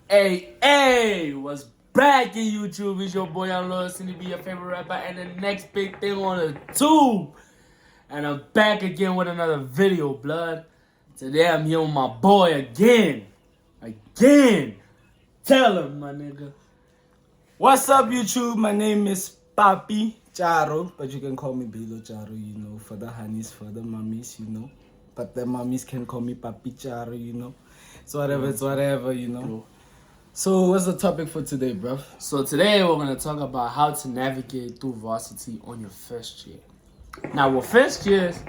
Hey, what's back in YouTube? It's your boy Yout, soon to be your favorite rapper, and the next big thing on the tube. And I'm back again with another video, blood. Today I'm here with my boy again. Tell him, my nigga. What's up, YouTube? My name is Papi Charo, but you can call me Bilo Charo, you know, for the honeys, for the mummies, you know. But the mummies can call me Papi Charo, you know. It's whatever, you know. So, what's the topic for today, bruv? So today we're gonna talk about how to navigate through varsity on your first year. Now, we're first years,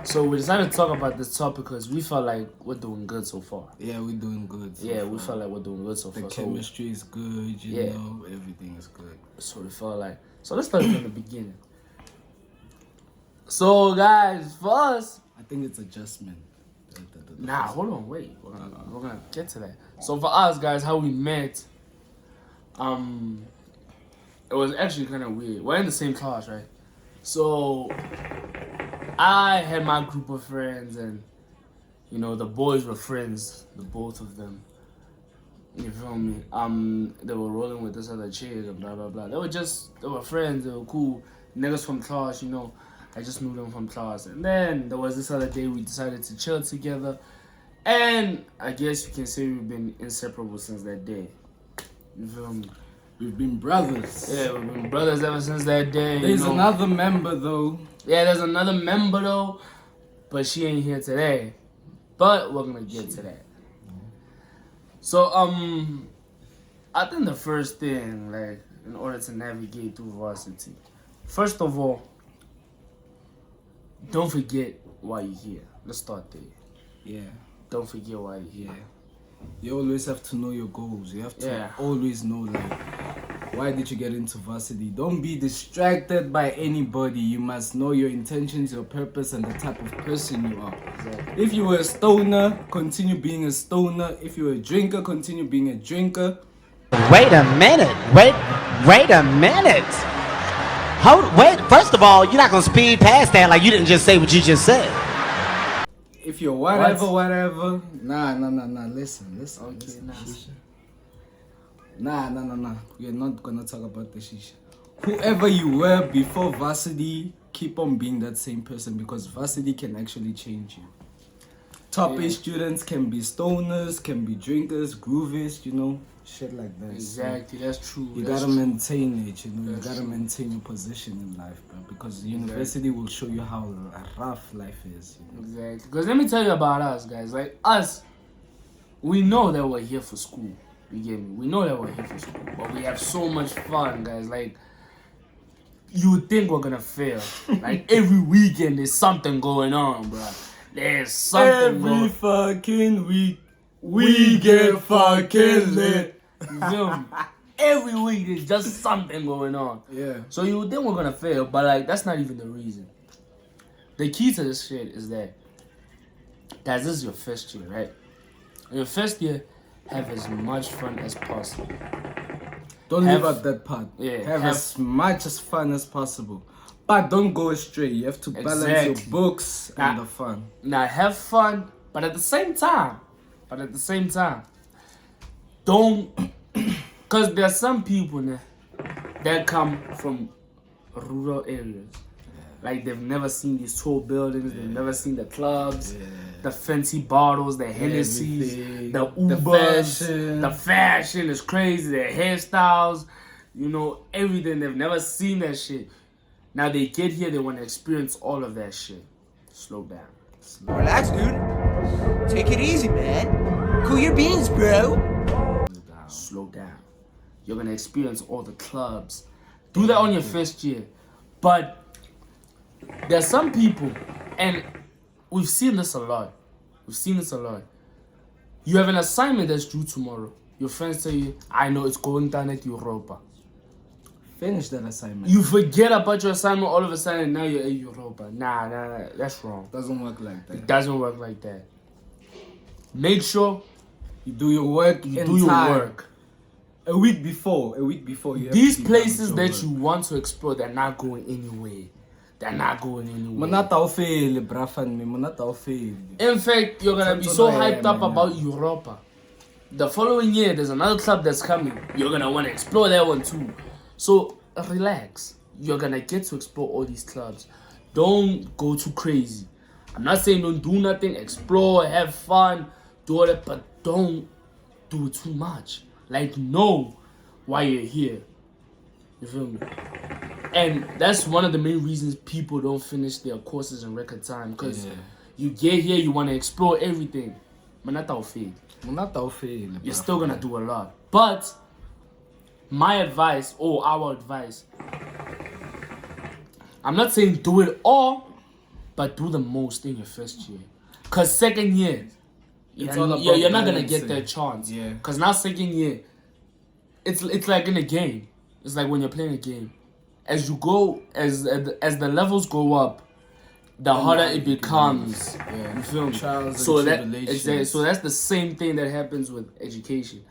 so we decided to talk about this topic because we felt like we're doing good so far. Yeah, we're doing good. We felt like we're doing good so far. The chemistry is good, you know, everything is good. So we felt like, so let's start from the beginning. So guys, for us, I think it's adjustment. nah, hold on, wait. We're gonna get to that. So for us, guys, how we met, it was actually kind of weird. We're in the same class, right? So I had my group of friends, and you know the boys were friends, the both of them. You feel me? They were rolling with this other chick and blah blah blah. They were friends. They were cool niggas from class, you know. I just knew them from class. And then there was this other day we decided to chill together. And I guess you can say we've been inseparable since that day. You feel me? We've been brothers. Yeah, we've been brothers ever since that day. There's another member, though. Yeah, there's another member, though. But she ain't here today. But we're going to get to that. So, I think the first thing, like, in order to navigate through varsity, first of all, don't forget why you're here. Let's start there. Yeah. Don't forget why you're here. You always have to know your goals. You have to always know, like, why did you get into varsity? Don't be distracted by anybody. You must know your intentions, your purpose, and the type of person you are. Exactly. If you were a stoner, continue being a stoner. If you were a drinker, continue being a drinker. Wait a minute. Wait a minute. Wait, first of all, you're not going to speed past that like you didn't just say what you just said. If you're whatever. Nah. Listen. Okay, Nah. We're not gonna talk about the shisha. Whoever you were before varsity, keep on being that same person because varsity can actually change you. Top A students can be stoners, can be drinkers, groovies, you know, shit like that. Exactly, that's true. You gotta maintain it, you know, you gotta maintain your position in life, bro, because the university will show you how rough life is. You know? Exactly. Because let me tell you about us, guys. Like, us, we know that we're here for school. You get me? We know that we're here for school. But we have so much fun, guys. Like, you would think we're gonna fail. Like, every weekend there's something going on, bro. There's something every fucking week, we get fucking lit. You feel me? Every week there's just something going on. Yeah. So you would think we're gonna fail, but like that's not even the reason. The key to this shit is that this is your first year, right? In your first year, have as much fun as possible. Don't leave out that part. Yeah. Have as much as fun as possible. But don't go astray. You have to balance your books and the fun. Now have fun, but at the same time, don't, because there are some people that come from rural areas. Like they've never seen these tall buildings, they've never seen the clubs, the fancy bottles, the Hennessy's, the Ubers, the fashion is crazy, their hairstyles, you know, everything. They've never seen that shit. Now they get here, they want to experience all of that shit. Slow down. Relax, dude. Take it easy, man. Cool your beans, bro. Slow down. You're gonna experience all the clubs. Do that on your first year. But there's some people, and we've seen this a lot. You have an assignment that's due tomorrow. Your friends tell you, I know it's going down at Europa. Finish that assignment. You forget about your assignment all of a sudden, now you're at Europa. Nah, that's wrong. Doesn't work like that. It doesn't work like that. Make sure you do your work. A week before. You these places that you want to explore, they're not going anywhere. In fact, you're gonna be so hyped up about Europa. the following year there's another club that's coming. You're gonna want to explore that one too. So relax. You're gonna get to explore all these clubs. Don't go too crazy. I'm not saying don't do nothing. Explore, have fun, do all that, but don't do it too much. Like, know why you're here. You feel me? And that's one of the main reasons people don't finish their courses in record time. Because you get here, you want to explore everything. But not that fail. You're still going to do a lot. But my advice, or our advice, I'm not saying do it all, but do the most in your first year. Because second year, you're not going to get that chance. Yeah. Because now second year, it's like in a game. It's like when you're playing a game. As you go, as the levels go up, the harder it becomes. Yeah. You feel me? Trials So and that tribulations. exactly. So that's the same thing that happens with education,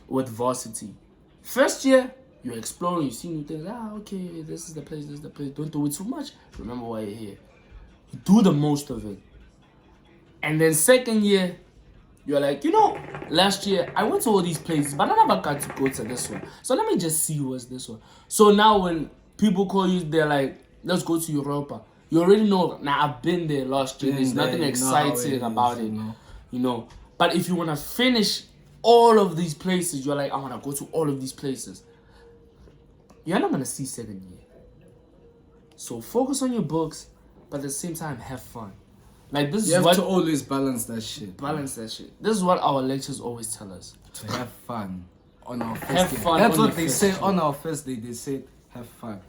with varsity. First year, you're exploring, you see new things. Okay, this is the place, this is the place. Don't do it too much. Remember why you're here. Do the most of it. And then second year, you're like, last year I went to all these places, but I never got to go to this one. So let me just see what's this one. So now when people call you, they're like, let's go to Europa. You already know, I've been there last year. There's nothing exciting about it. You know. But if you want to finish all of these places, you're like, I want to go to all of these places. You're not going to see second year. So focus on your books, but at the same time, have fun. Like, this You is have to always balance that shit. This is what our lectures always tell us. To have fun on our first Have day. fun That's on what your they first say day. on our first day. They said, have fun.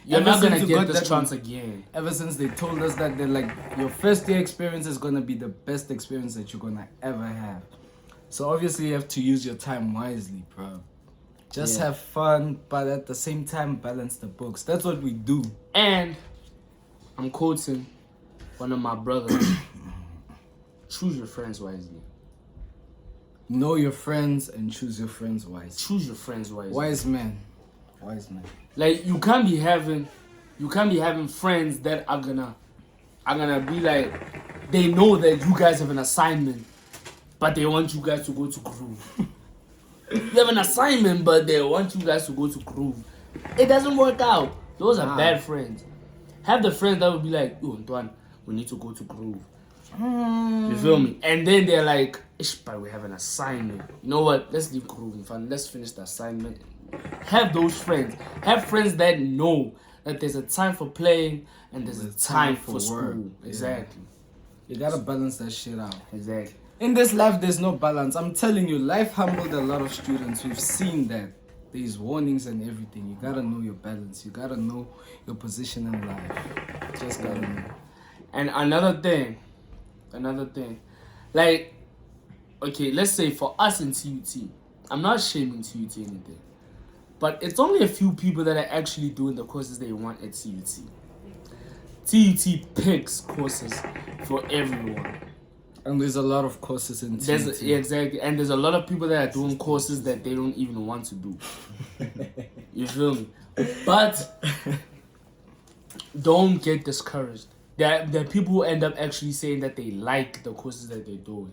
You're Ever not going since to you get got this that- chance again. Ever since they told us that, they're like, your first year experience is gonna be the best experience that you're gonna ever have. So obviously you have to use your time wisely, bro. Just have fun, but at the same time balance the books. That's what we do. And I'm quoting one of my brothers. Choose your friends wisely. Know your friends and choose your friends wisely. Choose your friends wisely. Wise man. Like, you can't be having friends that are gonna be like, they know that you guys have an assignment, but they want you guys to go to Groove. You have an assignment, but they want you guys to go to Groove. It doesn't work out. Those are bad friends. Have the friends that will be like, yo, Antoine, we need to go to Groove. You feel me? And then they're like, but we have an assignment. You know what? Let's leave Groove and fun. Let's finish the assignment. Have those friends. Have friends that know that there's a time for playing and there's a time for school. work. Exactly. You gotta balance that shit out. Exactly. In this life, there's no balance. I'm telling you, life humbled a lot of students. We've seen that. There's warnings and everything. You gotta know your balance. You gotta know your position in life. Just gotta know. And another thing. Like, okay, let's say for us in TUT, I'm not shaming TUT anything, but it's only a few people that are actually doing the courses they want at TUT. TUT picks courses for everyone. And there's a lot of courses in TUT. Exactly. And there's a lot of people that are doing courses that they don't even want to do. You feel me? But don't get discouraged. There are people who end up actually saying that they like the courses that they're doing.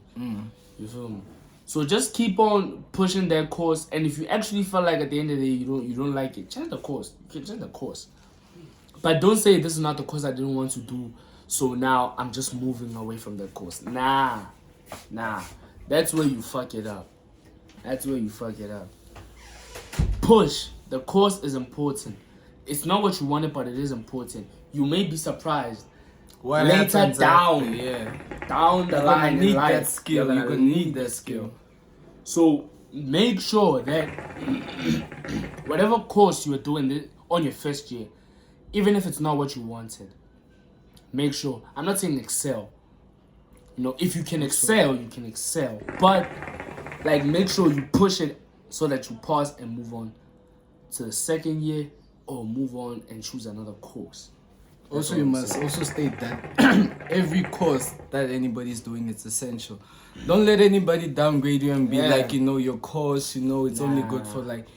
You feel me? So just keep on pushing that course. And if you actually feel like at the end of the day you don't like it, change the course. You can change the course. But don't say this is not the course I didn't want to do, so now I'm just moving away from that course. Nah. That's where you fuck it up. Push. The course is important. It's not what you wanted, but it is important. You may be surprised. What later happens down after, down the You're line gonna need in life, that skill. You're gonna need that skill. So make sure that whatever course you are doing on your first year, even if it's not what you wanted, make sure. I'm not saying excel. If you can excel, you can excel. But like, make sure you push it so that you pass and move on to the second year, or move on and choose another course. Also, you must also state that every course that anybody's doing is essential. Don't let anybody downgrade you and be like, your course, it's only good for like...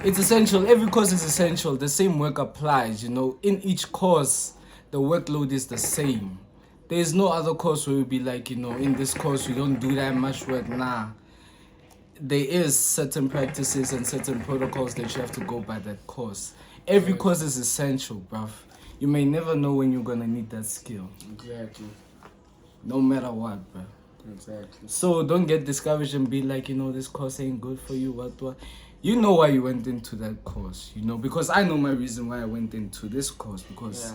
It's essential. Every course is essential. The same work applies, In each course, the workload is the same. There's no other course where you'll be like, in this course, we don't do that much work. Nah. there is certain practices and certain protocols that you have to go by that course. Every course is essential, bruv. You may never know when you're gonna need that skill. Exactly. No matter what, bruv. Exactly. So don't get discouraged and be like, this course ain't good for you, what. You know why you went into that course, because I know my reason why I went into this course, because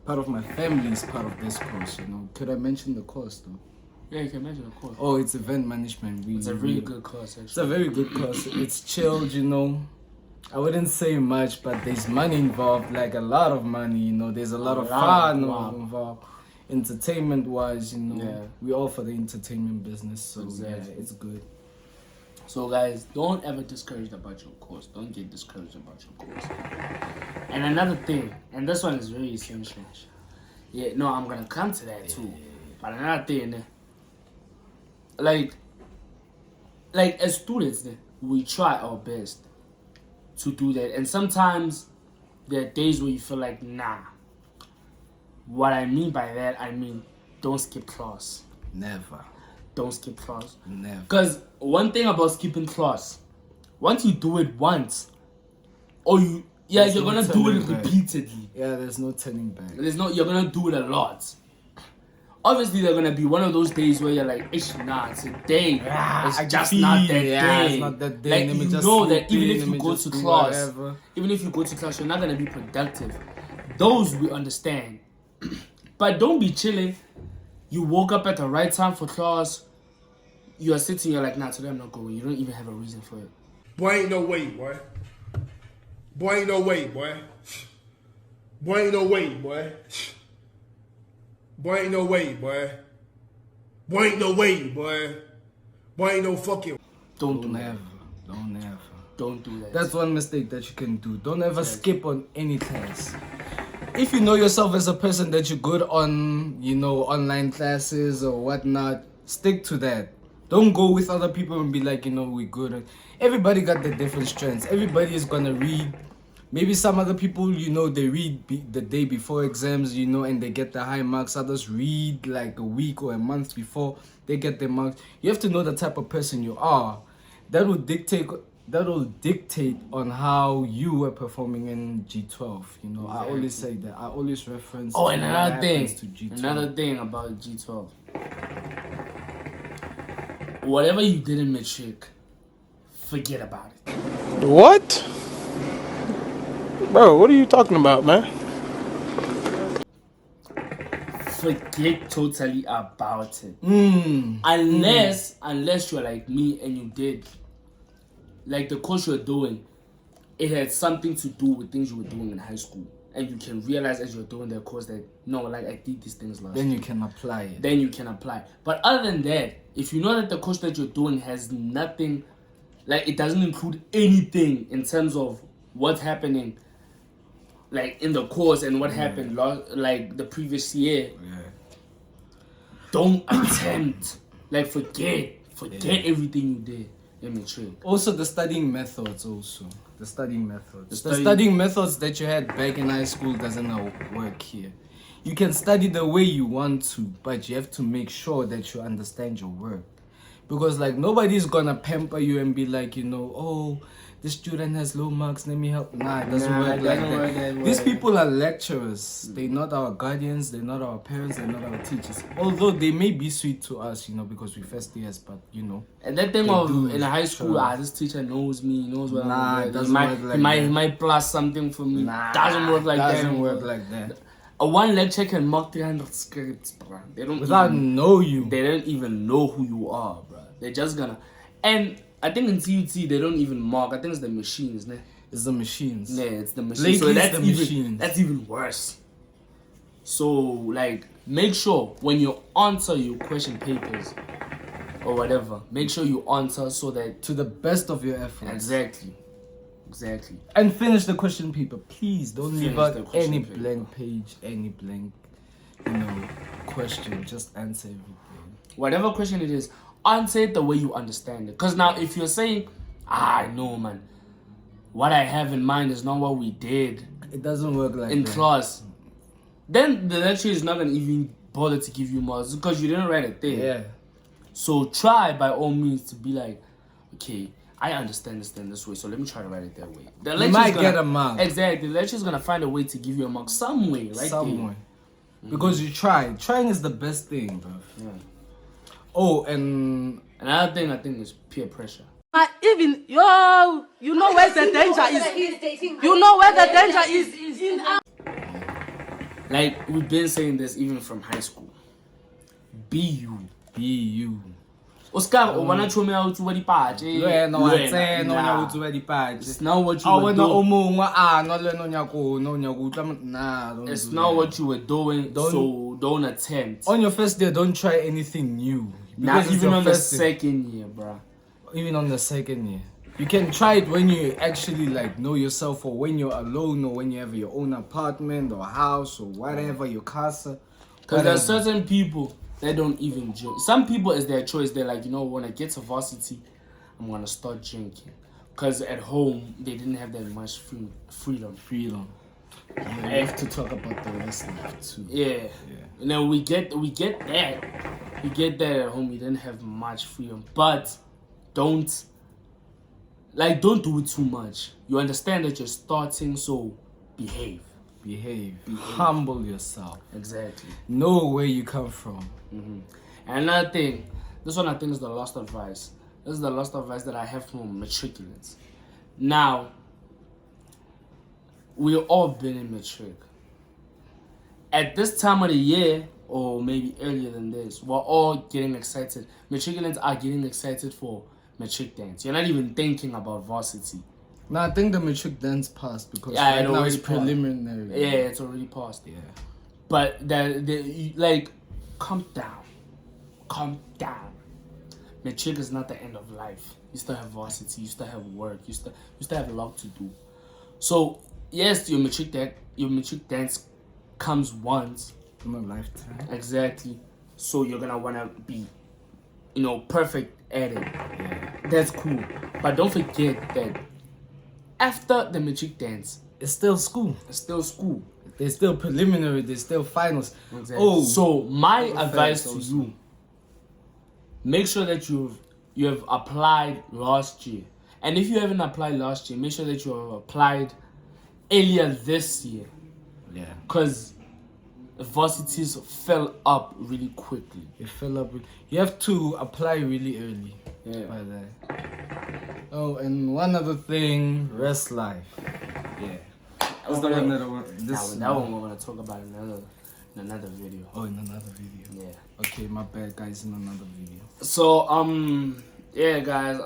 part of my family is part of this course, Could I mention the course though? Yeah, you can mention the course. Oh, it's event management. It's a really good course, actually. It's a very good course. It's chilled, I wouldn't say much, but there's money involved, like a lot of money, There's a lot of fun involved. Entertainment wise, we all for the entertainment business, so yeah, it's good. So guys, don't ever discouraged about your course. Don't get discouraged about your course. And another thing, and this one is very essential. Yeah, no, I'm gonna come to that too. But another thing, like as students, we try our best to do that. And sometimes there are days where you feel like, nah. What I mean by that, don't skip class. Never. Don't skip class. Never. Because one thing about skipping class, once you do it once, or you're gonna do it repeatedly. Yeah, there's no turning back. You're gonna do it a lot. Obviously, there's gonna be one of those days where you're like, today it's just not that day. It's not that day. Like, you know that even if you go to class, you're not gonna be productive. Those we understand. But don't be chilling. You woke up at the right time for class. You are sitting, you're like, nah, today I'm not going. You don't even have a reason for it. Boy, ain't no way, boy. Boy, ain't no way, boy. Boy, ain't no way, boy. Boy, ain't no way, boy. Boy, ain't no way, boy. Boy, ain't no fucking. Don't ever. Don't do that. That's one mistake that you can do. Don't ever skip on any class. If you know yourself as a person that you're good on, online classes or whatnot, stick to that. Don't go with other people and be like, we're good. Everybody got their different strengths. Everybody is gonna read. Maybe some other people, they read the day before exams, and they get the high marks. Others read like a week or a month before they get their marks. You have to know the type of person you are. That will dictate on how you are performing in G12. I always say that. I always reference. Oh, and another thing. To G12. Another thing about G12. Whatever you did in matric, forget about it. What? Bro, what are you talking about, man? Forget totally about it. Unless you're like me and you did. Like the course you're doing, it had something to do with things you were doing in high school. And you can realize as you're doing the course that, no, like I did these things last Then year. you can apply it. Then you can apply. But other than that, if you know that the course that you're doing has nothing, like it doesn't include anything in terms of what's happening, like in the course and what happened like the previous year, don't attempt. Like forget everything you did. Also, the studying methods. The studying methods that you had back in high school doesn't work here. You can study the way you want to, but you have to make sure that you understand your work. Because nobody's gonna pamper you and be like, oh, this student has low marks, let me help. Nah, it doesn't work like that. These people are lecturers. They're not our guardians, they're not our parents, they're not our teachers. Although they may be sweet to us, because we first years, but And that thing of in high school, this teacher knows me, knows what I'm doing. It doesn't work like that. He might plus something for me. Doesn't work like that. A one lecture can mark 300 scripts, bro. They don't know you. They don't even know who you are, bro. They're just gonna. And I think in TUT they don't even mark. I think it's the machines, né? It's the machines. Yeah, it's the machines. Lately, So it's the machines. That's even worse. So make sure when you answer your question papers or whatever, make sure you answer so that to the best of your efforts. Exactly. And finish the question paper, please. Don't leave out any blank page, any blank, question. Just answer everything. Whatever question it is, answer it the way you understand it. Because now, if you're saying, no, man, what I have in mind is not what we did. It doesn't work like that. In class. Then the lecturer is not going to even bother to give you marks because you didn't write it there. Yeah. So try by all means to be like, okay, I understand this thing this way, so let me try to write it that way. The You lecture's might gonna, get a mark. Exactly. The lecture's gonna find a way to give you a mark some way, right Somewhere. Because you tried. Trying is the best thing, bro. Yeah. Oh, and Another thing I think is peer pressure. Even you know where the danger is. You know where the danger is in our. Like we've been saying this even from high school. Be you. be you. Oscar, wanna show me how to wear the patch? Lwena wa tsena o nya go tsuba dipatse. It's not what you A were wena o doing. mongwe no lwena o nya go utlwa nah. It's not what you were doing, so don't attempt. On your first day, don't try anything new. Not Because it's even your on the first day. second year, bro. Even on the second year. You can try it when you actually like know yourself, or when you're alone, or when you have your own apartment or house or whatever, your casa. Because there are certain people that don't even drink. Some people, it's their choice. They're like, you know, when I get to varsity, I'm gonna start drinking. Because at home they didn't have that much freedom. I have to talk about the rest of it too. Yeah. And then we get that. We get that at home. We didn't have much freedom, but don't do it too much. You understand that you're starting, so behave. Humble yourself. Exactly. Know where you come from. And another thing, this one I think is the last advice. This is the last advice that I have from matriculants. Now, we've all been in matric. At this time of the year, or maybe earlier than this, we're all getting excited. Matriculants are getting excited for matric dance. You're not even thinking about varsity. No, I think the matric dance passed because Yeah, right it now already it's passed. preliminary. Yeah, it's already passed. Yeah. But calm down. Matric is not the end of life. You still have varsity, you still have work, you still have a lot to do. So yes, your matric dance comes once. In a lifetime. Exactly. So you're gonna wanna be, perfect at it. Yeah. That's cool. But don't forget that after the matric dance, It's still school. it's still school. There's still preliminary, there's still finals. Exactly. Oh, so my Perfect advice to also. you: make sure that you have applied last year, and if you haven't applied last year, make sure that you have applied earlier this year, yeah. because varsities fill up really quickly. You fill up with, you have to apply really early. Yeah. By that. Oh, and one other thing, rest life. Yeah. That's the one that I want. That one we're gonna talk about in another video. Oh, in another video. Yeah. Okay, my bad, guys. In another video. So yeah, guys,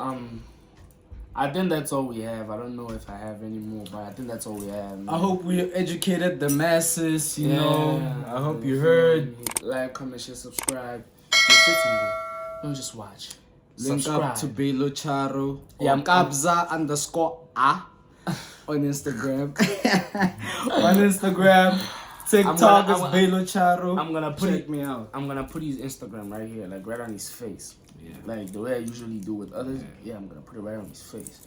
I think that's all we have. I don't know if I have any more, but I think that's all we have. Man. I hope we educated the masses. You know. I hope you heard. Like, comment, share, subscribe. You're sitting there. Don't just watch. Link Subscribe. up to Belo Charo. Yeah, Or Kabza_A on Instagram. On Instagram. TikTok is Belo Charo. I'm gonna put Check me out. I'm gonna put his Instagram right here, like right on his face. Yeah. Like the way I usually do with others. Yeah, I'm gonna put it right on his face.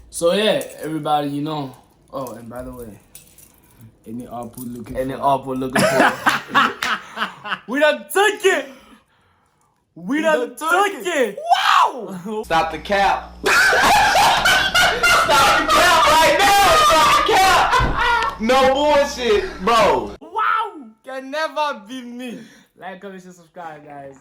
So yeah, everybody, Oh, and by the way, Any output looking any for. up we're looking for. We done took it. We done took it. Wow! Stop the cap. Stop the cap right now. Stop the cap. No bullshit, bro. Wow! Can never be me. Like, comment, share, subscribe, guys.